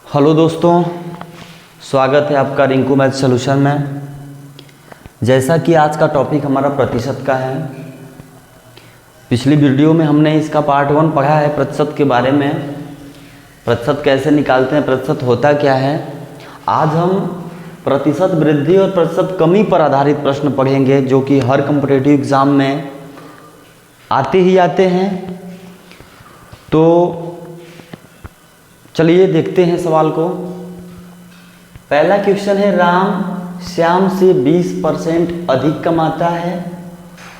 Hello दोस्तों, स्वागत है आपका रिंकू मैथ सॉल्यूशन में। जैसा कि आज का टॉपिक हमारा प्रतिशत का है। पिछली वीडियो में हमने इसका पार्ट 1 पढ़ा है प्रतिशत के बारे में। प्रतिशत कैसे निकालते हैं, प्रतिशत होता क्या है। आज हम प्रतिशत वृद्धि और प्रतिशत कमी पर आधारित प्रश्न पढ़ेंगे, जो कि हर कॉम्पिटिटिव एग्ज़ाम में आते ही आते हैं। तो चलिए देखते हैं सवाल को। पहला क्वेश्चन है, राम श्याम से 20% अधिक कमाता है,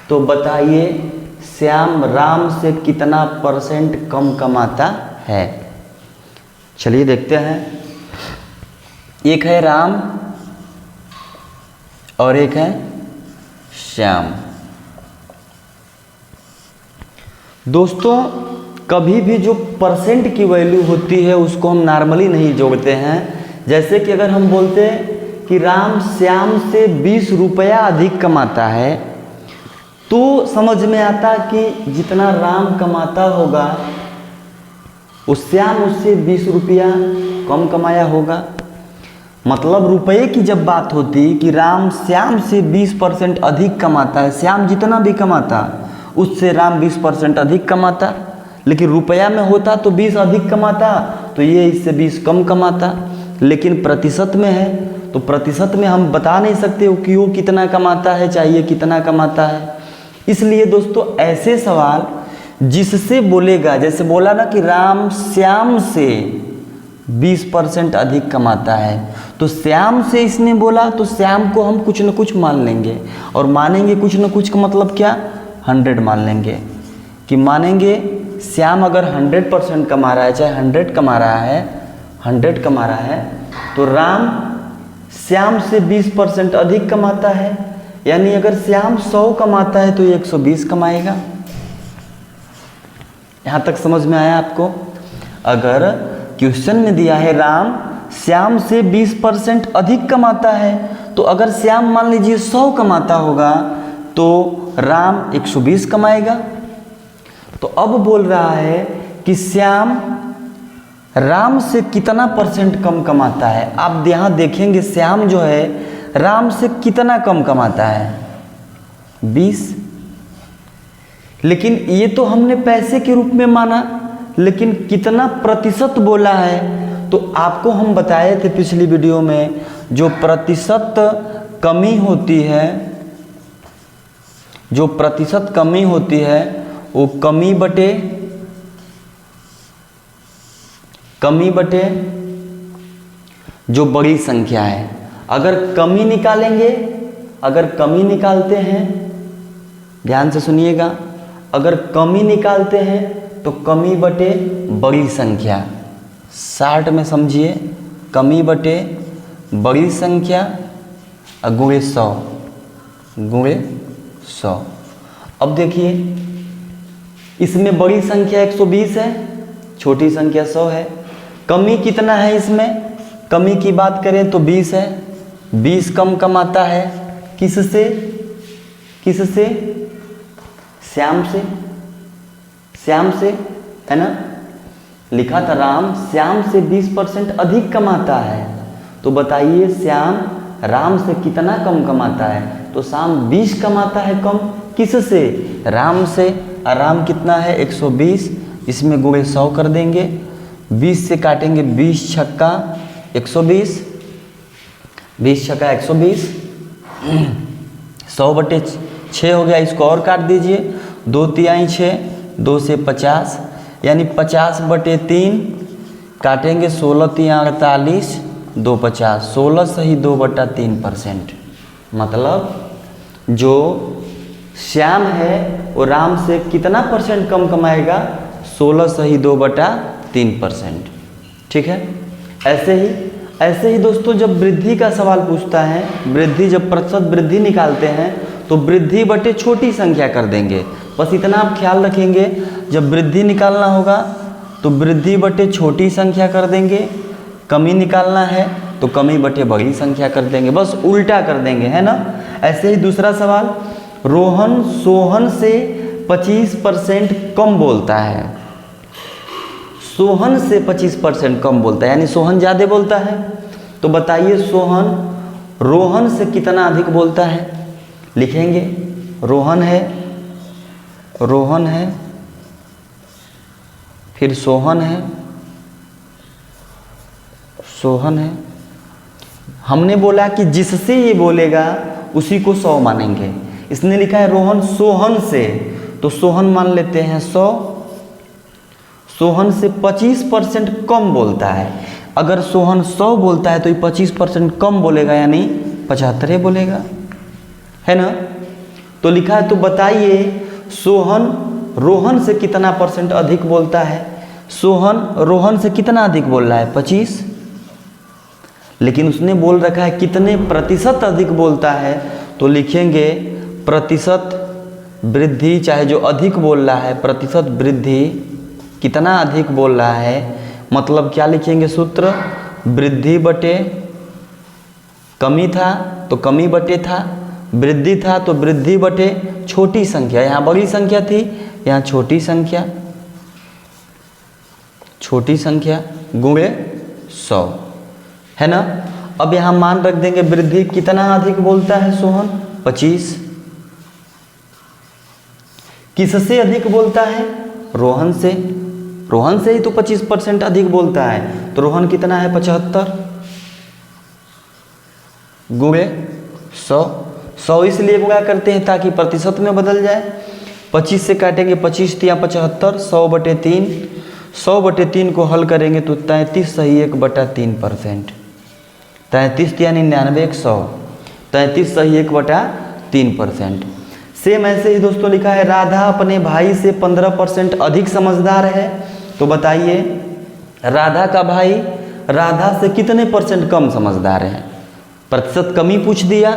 तो बताइए श्याम राम से कितना परसेंट कम कमाता है। चलिए देखते हैं। एक है राम और एक है श्याम। दोस्तों, कभी भी जो परसेंट की वैल्यू होती है उसको हम नॉर्मली नहीं जोड़ते हैं। जैसे कि अगर हम बोलते हैं कि राम श्याम से 20 रुपया अधिक कमाता है, तो समझ में आता कि जितना राम कमाता होगा उस श्याम उससे 20 रुपया कम कमाया होगा। मतलब रुपये की जब बात होती कि राम श्याम से 20% अधिक कमाता है, श्याम जितना भी कमाता उससे राम 20% अधिक कमाता, लेकिन रुपया में होता तो 20 अधिक कमाता, तो ये इससे 20 कम कमाता। लेकिन प्रतिशत में है तो प्रतिशत में हम बता नहीं सकते कि वो कितना कमाता है, चाहिए कितना कमाता है। इसलिए दोस्तों, ऐसे सवाल जिससे बोलेगा, जैसे बोला ना कि राम श्याम से 20% अधिक कमाता है, तो श्याम से इसने बोला तो श्याम को हम कुछ न कुछ मान लेंगे, और मानेंगे कुछ न कुछ का मतलब क्या, 100 मान लेंगे। कि मानेंगे श्याम अगर 100% कमा रहा है, चाहे 100 कमा रहा है, 100 कमा रहा है, तो राम श्याम से 20% अधिक कमाता है। यानी अगर श्याम 100 कमाता है तो ये 120 कमाएगा। यहाँ तक समझ में आया आपको। अगर क्वेश्चन में दिया है राम श्याम से 20% अधिक कमाता है, तो अगर श्याम मान लीजिए 100 कमाता होगा तो राम 120 कमाएगा। तो अब बोल रहा है कि श्याम राम से कितना परसेंट कम कमाता है। आप यहाँ देखेंगे श्याम जो है राम से कितना कम कमाता है, 20। लेकिन ये तो हमने पैसे के रूप में माना, लेकिन कितना प्रतिशत बोला है। तो आपको हम बताए थे पिछली वीडियो में, जो प्रतिशत कमी होती है, जो प्रतिशत कमी होती है वो कमी बटे जो बड़ी संख्या है। अगर कमी निकालेंगे, अगर कमी निकालते हैं, ध्यान से सुनिएगा, अगर कमी निकालते हैं तो कमी बटे बड़ी संख्या, 60 में समझिए, कमी बटे बड़ी संख्या गुणे 100। अब देखिए, इसमें बड़ी संख्या 120 है, छोटी संख्या 100 है। कमी कितना है इसमें, कमी की बात करें तो 20 है। 20 कम कमाता है किससे, श्याम से, है ना। लिखा था राम श्याम से 20% अधिक कमाता है, तो बताइए श्याम राम से कितना कम कमाता है। तो श्याम 20 कमाता है कम, किससे, राम से। राम कितना है, 120, इसमें गुणे 100 कर देंगे, 20 से काटेंगे, 20 छक्का 120, 20 छक्का 120, 100 बटे 6 हो गया। इसको और काट दीजिए, 2 तिहाई 6, 2 से 50, यानी 50 बटे 3 काटेंगे, 16 तिहाई 48, 2 50, 16 सही 2/3%। मतलब जो श्याम है वो राम से कितना परसेंट कम कमाएगा, 16 सही 2/3%। ठीक है। ऐसे ही दोस्तों, जब वृद्धि का सवाल पूछता है, वृद्धि, जब प्रतिशत वृद्धि निकालते हैं तो वृद्धि बटे छोटी संख्या कर देंगे। बस इतना आप ख्याल रखेंगे, जब वृद्धि निकालना होगा तो वृद्धि बटे छोटी संख्या कर देंगे, कमी निकालना है तो कमी बटे बड़ी संख्या कर देंगे, बस उल्टा कर देंगे, है ना। ऐसे ही दूसरा सवाल, रोहन सोहन से 25% कम बोलता है। सोहन से 25% कम बोलता है, यानी सोहन ज़्यादा बोलता है। तो बताइए सोहन रोहन से कितना अधिक बोलता है? लिखेंगे रोहन है, फिर सोहन है। हमने बोला कि जिससे ये बोलेगा उसी को 100 मानेंगे। इसने लिखा है रोहन सोहन से, तो सोहन मान लेते हैं 100। सोहन से 25% कम बोलता है। अगर सोहन 100 बोलता है तो ये 25% कम बोलेगा, यानी 75 बोलेगा, है ना। तो लिखा है तो बताइए सोहन रोहन से कितना % अधिक बोलता है? सोहन रोहन से कितना अधिक बोल रहा है? 25। लेकिन उसने बोल रखा है कितने प्रतिशत अधिक बोलता है, तो लिखेंगे प्रतिशत वृद्धि, चाहे जो अधिक बोल रहा है प्रतिशत वृद्धि कितना अधिक बोल रहा है, मतलब क्या लिखेंगे सूत्र? वृद्धि बटे कमी था तो कमी बटे था, वृद्धि था तो वृद्धि बटे छोटी संख्या। यहाँ बड़ी संख्या थी, यहाँ छोटी संख्या गुणे 100, है ना। अब यहाँ मान रख देंगे वृद्धि कितना अधिक बोलता है सोहन? 25। किससे अधिक बोलता है? रोहन से। रोहन से ही तो 25% अधिक बोलता है, तो रोहन कितना है? 75 गुणे 100। 100 इसलिए गुणा करते हैं ताकि प्रतिशत में बदल जाए। 25 से काटेंगे 25 तिया 75, 100/3। 100/3 को हल करेंगे तो 33 सही 1/3%। 33 यानी 99 100, 33 सही 1/3%। सेम ऐसे ही दोस्तों लिखा है राधा अपने भाई से 15% अधिक समझदार है। तो बताइए राधा का भाई राधा से कितने % कम समझदार है? प्रतिशत कमी पूछ दिया।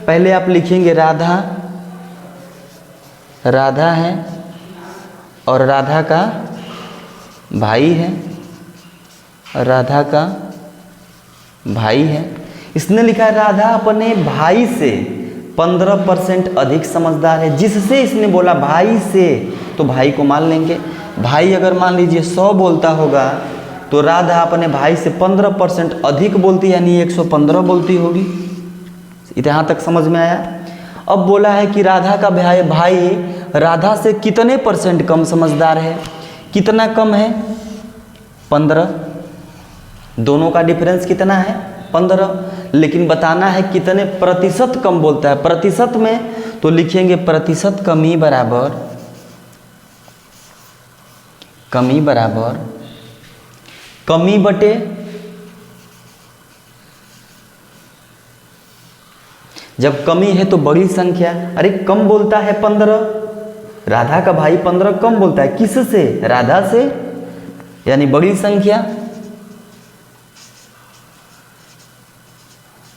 पहले आप लिखेंगे राधा है और राधा का भाई है, राधा का भाई है। इसने लिखा है राधा अपने भाई से 15% अधिक समझदार है। जिससे इसने बोला भाई से, तो भाई को मान लेंगे। भाई अगर मान लीजिए 100 बोलता होगा तो राधा अपने भाई से 15% अधिक बोलती, यानी 115 बोलती होगी। यहाँ तक समझ में आया। अब बोला है कि राधा का भाई राधा से कितने % कम समझदार है? कितना कम है? 15। दोनों का डिफरेंस कितना है? 15। लेकिन बताना है कितने प्रतिशत कम बोलता है। प्रतिशत में तो लिखेंगे प्रतिशत कमी बराबर कमी बटे जब कमी है तो बड़ी संख्या। अरे कम बोलता है 15, राधा का भाई 15 कम बोलता है। किससे? राधा से, यानी बड़ी संख्या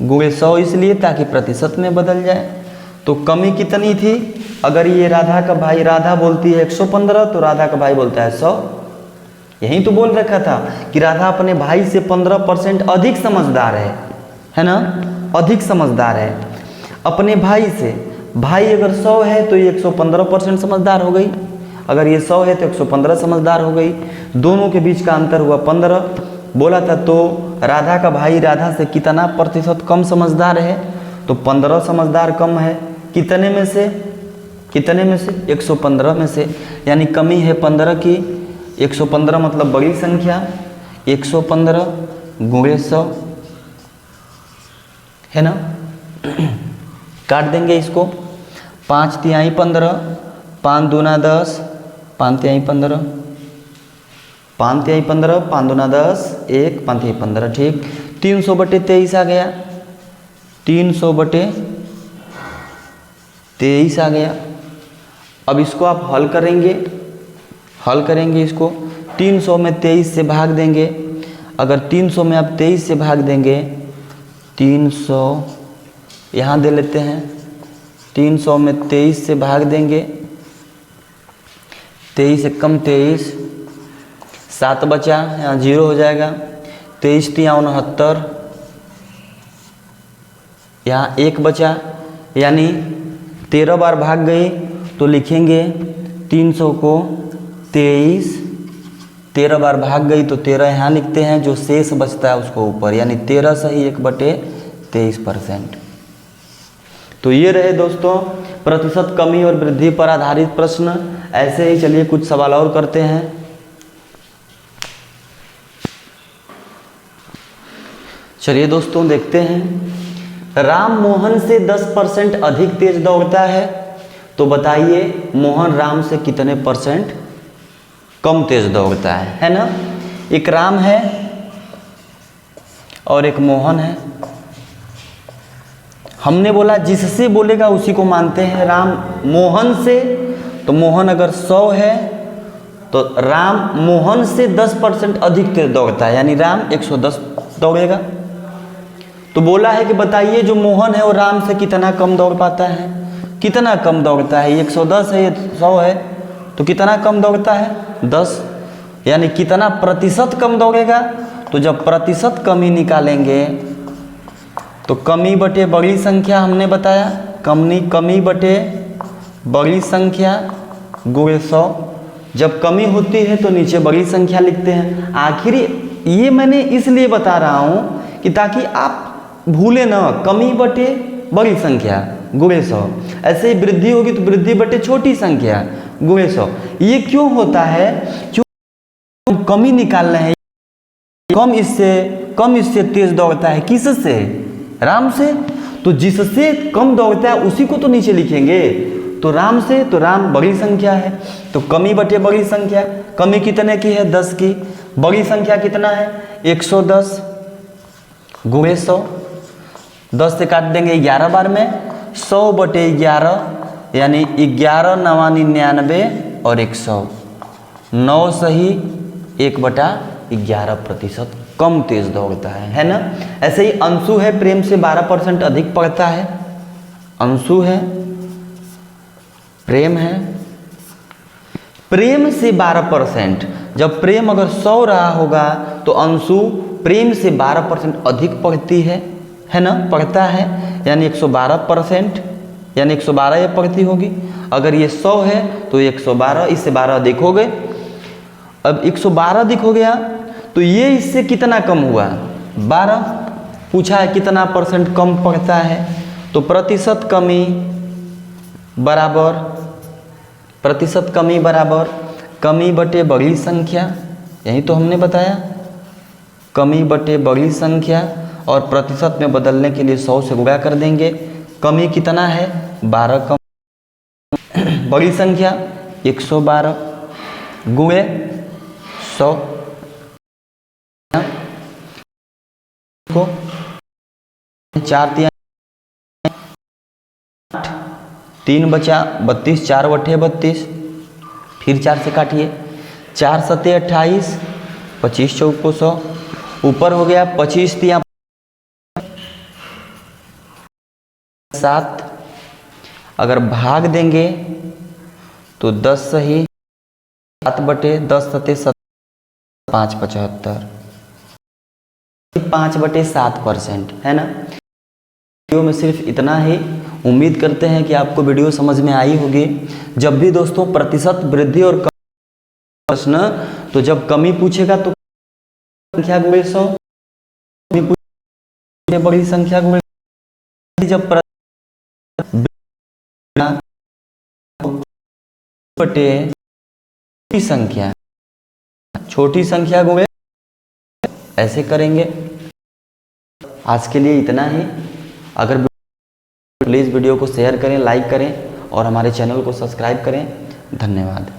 गुणे 100 इसलिए ताकि प्रतिशत में बदल जाए। तो कमी कितनी थी? अगर ये राधा का भाई राधा बोलती है 115 तो राधा का भाई बोलता है 100। यही तो बोल रखा था कि राधा अपने भाई से 15% अधिक समझदार है ना, अधिक समझदार है अपने भाई से। भाई अगर 100 है तो ये 115% समझदार हो गई, अगर ये 100 है तो 115 समझदार हो गई। दोनों के बीच का अंतर हुआ 15 बोला था। तो राधा का भाई राधा से कितना प्रतिशत कम समझदार है? तो 15 समझदार कम है। कितने में से? 115 में से, यानी कमी है 15 की। 115 मतलब बड़ी संख्या, 115 गुणे 100, है ना। काट देंगे इसको। 5 तिहाई 15, 5 दूना 10, 5 तिहाई 15, 5 तिहाई 15, 5 दूना 10, 1 5 तिहाई 15, ठीक। 300/23 आ गया, 300/23 आ गया। अब इसको आप हल करेंगे इसको। 300 में 23 से भाग देंगे। अगर 300 में आप 23 से भाग देंगे, 300 यहाँ दे लेते हैं। 300 में 23 से भाग देंगे, 23 से कम 23, 7 बचा, यहाँ 0 हो जाएगा। 23 तिया 69, यहाँ 1 बचा, यानी 13 बार भाग गई। तो लिखेंगे 300 को 23 13 बार भाग गई तो 13 यहाँ लिखते हैं, जो शेष बचता है उसको ऊपर, यानी 13 सही 1/23%। तो ये रहे दोस्तों प्रतिशत कमी और वृद्धि पर आधारित प्रश्न। ऐसे ही चलिए कुछ सवाल और करते हैं। चलिए दोस्तों देखते हैं, राम मोहन से 10% अधिक तेज दौड़ता है, तो बताइए मोहन राम से कितने % कम तेज दौड़ता है ना। एक राम है और एक मोहन है। हमने बोला जिससे बोलेगा उसी को मानते हैं। राम मोहन से, तो मोहन अगर 100 है तो राम मोहन से 10% अधिक तेज दौड़ता है, यानी राम 110 दौड़ेगा। तो बोला है कि बताइए जो मोहन है वो राम से कितना कम दौड़ पाता है, कितना कम दौड़ता है। 110 है, 100 है, तो कितना कम दौड़ता है 10, यानी कितना प्रतिशत कम दौड़ेगा। तो जब प्रतिशत कमी निकालेंगे तो कमी बटे बड़ी संख्या हमने बताया, कमी बटे बड़ी संख्या गुणे 100। जब कमी होती है तो नीचे बड़ी संख्या लिखते हैं। आखिर ये मैंने इसलिए बता रहा हूँ कि ताकि आप भूले ना, कमी बटे बड़ी संख्या गुणे 100। ऐसे ही वृद्धि होगी तो वृद्धि बटे छोटी संख्या गुणे 100। ये क्यों होता है, क्यों कमी निकाल रहे हैं। कम इससे तेज दौड़ता है, किससे, राम से। तो जिससे कम दौड़ता है उसी को तो नीचे लिखेंगे। तो राम से, तो राम बड़ी संख्या है, तो कमी बटे बड़ी संख्या। कमी कितने की है 10 की, बड़ी संख्या कितना है 110 गुणे 100। 10 से काट देंगे 11 बार में, 100 बटे 11 यानी 11 9 99 और 100। 9 सही 1/11% कम तेज दौड़ता है ना। ऐसे ही अंशु है, प्रेम से 12% अधिक पड़ता है। अंशु है, प्रेम है, प्रेम से 12%। जब प्रेम अगर 100 रहा होगा तो अंशु प्रेम से 12% अधिक पड़ती है ना, पड़ता है, यानी 112%, यानी 112 ये पड़ती होगी। अगर ये 100 है तो 112, इससे 12 अधिक हो गए। अब 112 अधिक हो गया तो ये इससे कितना कम हुआ 12। पूछा है कितना % कम पड़ता है, तो प्रतिशत कमी बराबर कमी बटे बड़ी संख्या। यही तो हमने बताया, कमी बटे बड़ी संख्या, और प्रतिशत में बदलने के लिए 100 से गुणा कर देंगे। कमी कितना है 12 कम, बड़ी संख्या 112 गुणे 100 को 4 3 बचा 32, 4 बटे 32, फिर 4 से काटिए, 4 सते 28, 25 चौक को 100, ऊपर हो गया 25 तिया 7। अगर भाग देंगे तो 10 सही 7 बटे 10 सते 5 75, 5/7% है ना। वीडियो में सिर्फ इतना ही। उम्मीद करते हैं कि आपको वीडियो समझ में आई होगी। जब भी दोस्तों प्रतिशत वृद्धि और कमी प्रश्न, तो जब कमी पूछेगा तो संख्या गुणे 100, बड़ी संख्या गुणे, जब बटे संख्या छोटी संख्या गुणे, ऐसे करेंगे। आज के लिए इतना ही। अगर प्लीज़ वीडियो को शेयर करें, लाइक करें और हमारे चैनल को सब्सक्राइब करें। धन्यवाद।